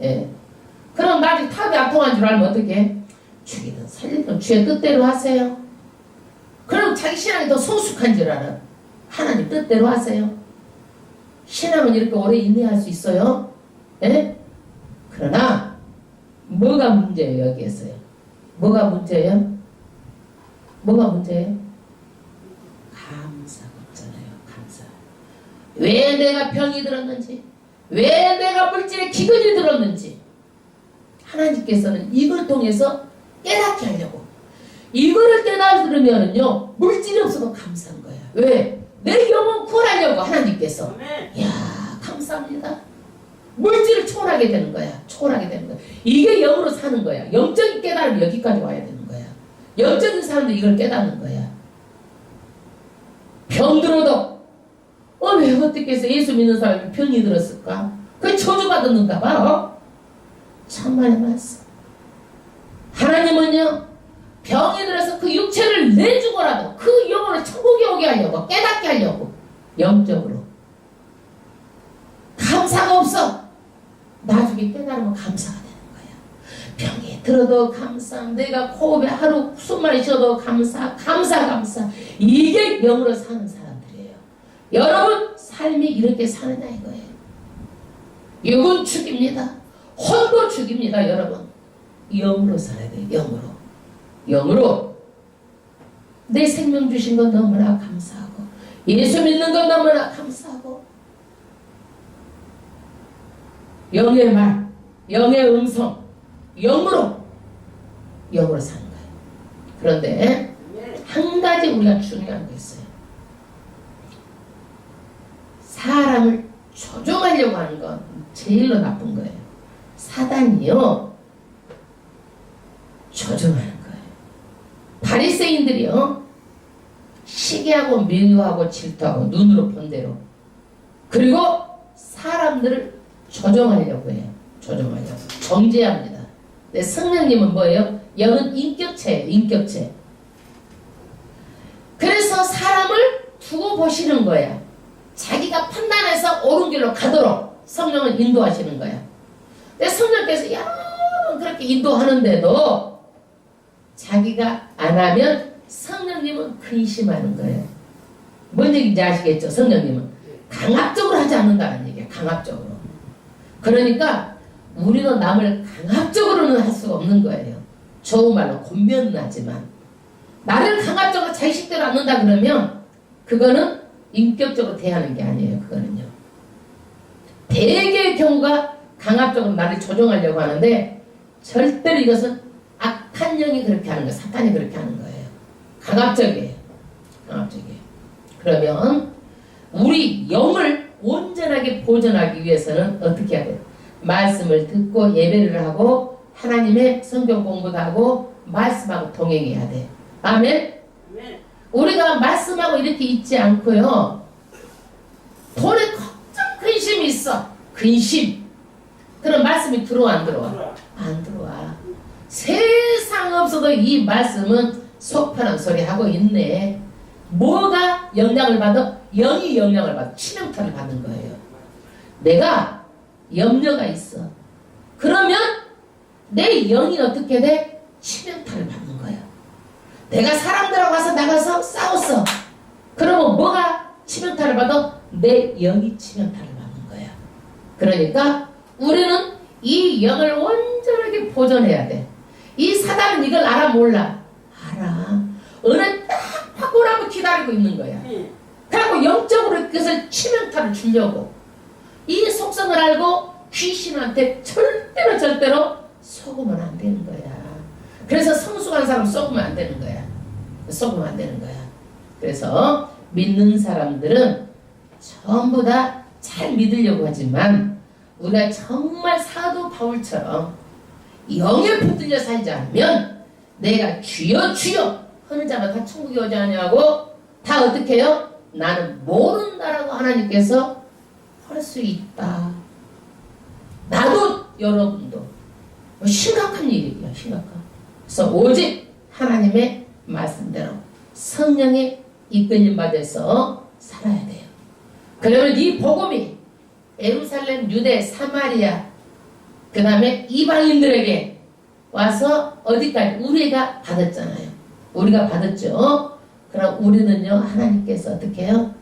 예. 그럼 나중에 타협이 안 통한 줄 알면 어떻게 해? 죽이든 살리든 주의 뜻대로 하세요. 그럼 자기 신앙이 더 성숙한 줄 알아. 하나님 뜻대로 하세요. 신앙은 이렇게 오래 인내할 수 있어요. 예? 그러나 뭐가 문제예요 여기에서요? 뭐가 문제예요? 뭐가 문제예요? 감사가 없잖아요. 감사. 왜 내가 병이 들었는지, 왜 내가 물질에 기근이 들었는지 하나님께서는 이걸 통해서 깨닫게 하려고. 이거를 깨달으면은요 물질이 없어도 감사한 거야. 왜? 내 영혼 구원하려고 하나님께서. 이야 감사합니다. 물질을 초월하게 되는 거야. 초월하게 되는 거야. 이게 영으로 사는 거야. 영적인 깨달음이 여기까지 와야 되는 거야. 영적인 사람들이 이걸 깨닫는 거야. 병 들어도 왜 어떻게 해서 예수 믿는 사람이 병이 들었을까? 그게 저주받았는가 봐. 천만의 말씀. 하나님은요 병이 들어서 그 육체를 내주고라도 그 영혼을 천국에 오게 하려고, 깨닫게 하려고 영적으로. 감사가 없어. 나중에 깨달으면 감사가 되는 거야. 병이 들어도 감사, 내가 코업에 하루 숨만 쉬어도 감사. 이게 영으로 사는 사람들이에요. 여러분 삶이 이렇게 사느냐 이거예요. 육은 죽입니다. 혼도 죽입니다. 여러분 영으로 살아야 돼요. 영으로 내 생명 주신 건 너무나 감사하고 예수 믿는 건 너무나 감사하고 영의 말, 영의 음성, 영으로 사는 거예요. 그런데 한 가지 우리가 중요한 거 있어요. 사람을 조종하려고 하는 건 제일로 나쁜 거예요. 사단이요 조종하는 거예요. 바리새인들이요 시기하고 미워하고 질투하고 눈으로 본 대로 그리고 사람들을 조종하려고 해요. 조종하려고 정죄합니다. 근데 성령님은 뭐예요? 영은 인격체예요. 인격체. 그래서 사람을 두고 보시는 거야. 자기가 판단해서 옳은 길로 가도록 성령은 인도하시는 거야. 근데 성령께서 여러분 그렇게 인도하는데도 자기가 안 하면 성령님은 근심하는 거예요. 뭔 얘기인지 아시겠죠? 성령님은 강압적으로 하지 않는다는 얘기예요. 강압적으로. 그러니까 우리는 남을 강압적으로는 할 수가 없는 거예요. 좋은 말로 권면은 하지만 나를 강압적으로 자기 식대로 않는다 그러면 그거는 인격적으로 대하는 게 아니에요. 그거는요. 대개의 경우가 강압적으로 나를 조종하려고 하는데 절대로 이것은 악한 영이 그렇게 하는 거예요. 사탄이 그렇게 하는 거예요. 강압적이에요. 강압적이에요. 그러면 우리 영을 온전하게 보존하기 위해서는 어떻게 해야 돼요? 말씀을 듣고 예배를 하고 하나님의 성경 공부도 하고 말씀하고 동행해야 돼. 아멘? 우리가 말씀하고 이렇게 있지 않고요. 돈에 걱정 근심이 있어. 근심. 그럼 말씀이 들어와 안 들어와? 안 들어와. 세상 없어도 이 말씀은 속 편한 소리 하고 있네. 뭐가 영향을 받아? 영이 영향을 받아. 치명타를 받는 거예요. 내가 염려가 있어. 그러면 내 영이 어떻게 돼? 치명타를 받는 거야. 내가 사람들하고 와서 나가서 싸웠어. 그러면 뭐가 치명타를 받아? 내 영이 치명타를 받는 거야. 그러니까 우리는 이 영을 온전하게 보존해야 돼. 이 사단은 이걸 알아 몰라? 알아. 은혜 딱 받고 나면 기다리고 있는 거야. 그리고 영적으로 그것을 치명타를 주려고. 이 속성을 알고 귀신한테 절대로 속으면 안 되는 거야. 그래서 성숙한 사람 속으면 안 되는 거야. 속으면 안 되는 거야. 그래서 믿는 사람들은 전부 다 잘 믿으려고 하지만 우리가 정말 사도 바울처럼 영에 붙들려 살지 않으면 내가 주여 하는 자가 다 천국에 오지 않냐고 다 어떻게 해요? 나는 모른다라고 하나님께서 할 수 있다. 나도 여러분도 심각한 일이에요. 심각한. 그래서 오직 하나님의 말씀대로 성령의 이끌림 받아서 살아야 돼요. 그러면 이 복음이 예루살렘, 유대, 사마리아 그 다음에 이방인들에게 와서 어디까지 우리가 받았잖아요. 우리가 받았죠. 그럼 우리는요 하나님께서 어떻게 해요?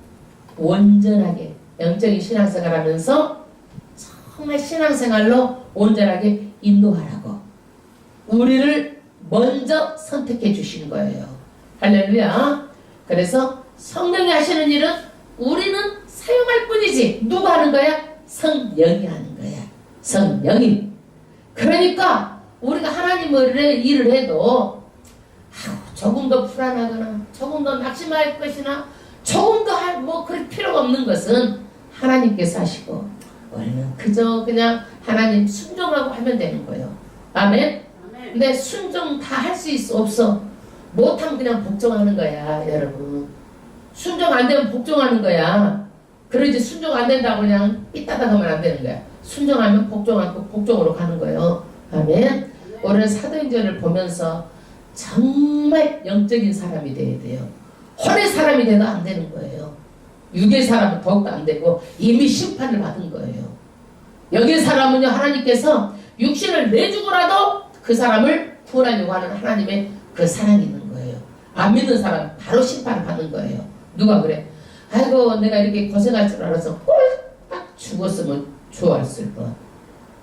온전하게 영적인 신앙생활 하면서 정말 신앙생활로 온전하게 인도하라고 우리를 먼저 선택해 주신 거예요. 할렐루야. 그래서 성령이 하시는 일은 우리는 사용할 뿐이지 누가 하는 거야? 성령이 하는 거야. 성령이. 그러니까 우리가 하나님의 일을 해도 조금 더 불안하거나 조금 더 낙심할 것이나 조금 더 그럴 필요가 없는 것은 하나님께서 하시고 우리는 그저 그냥 하나님 순종하고 하면 되는 거예요. 아멘? 근데 순종 다 할 수 있어 없어? 못하면 그냥 복종하는 거야 여러분. 순종 안 되면 복종하는 거야. 그러지 순종 안 된다고 그냥 삐따다 하면 안 되는 거야. 순종하면 복종으로 가는 거예요. 아멘? 우리는 사도행전을 보면서 정말 영적인 사람이 돼야 돼요. 혼의 사람이 돼도 안 되는 거예요. 육의 사람은 더욱도 안 되고 이미 심판을 받은 거예요. 여기 사람은요 하나님께서 육신을 내주고라도 그 사람을 구원하려고 하는 하나님의 그 사랑이 있는 거예요. 안 믿는 사람 바로 심판을 받는 거예요. 누가 그래? 아이고 내가 이렇게 고생할 줄 알아서 꼴딱 죽었으면 좋았을 것.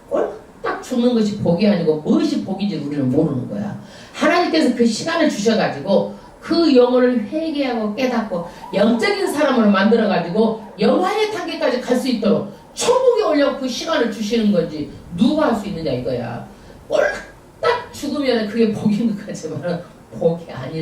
꼴딱 죽는 것이 복이 아니고 무엇이 복인지 우리는 모르는 거야. 하나님께서 그 시간을 주셔가지고 그 영혼을 회개하고 깨닫고 영적인 사람으로 만들어가지고 영화의 단계까지 갈 수 있도록 천국에 올려 그 시간을 주시는 건지 누가 할 수 있느냐 이거야. 꼴딱 죽으면 그게 복인 것 같지만 복이 아니지.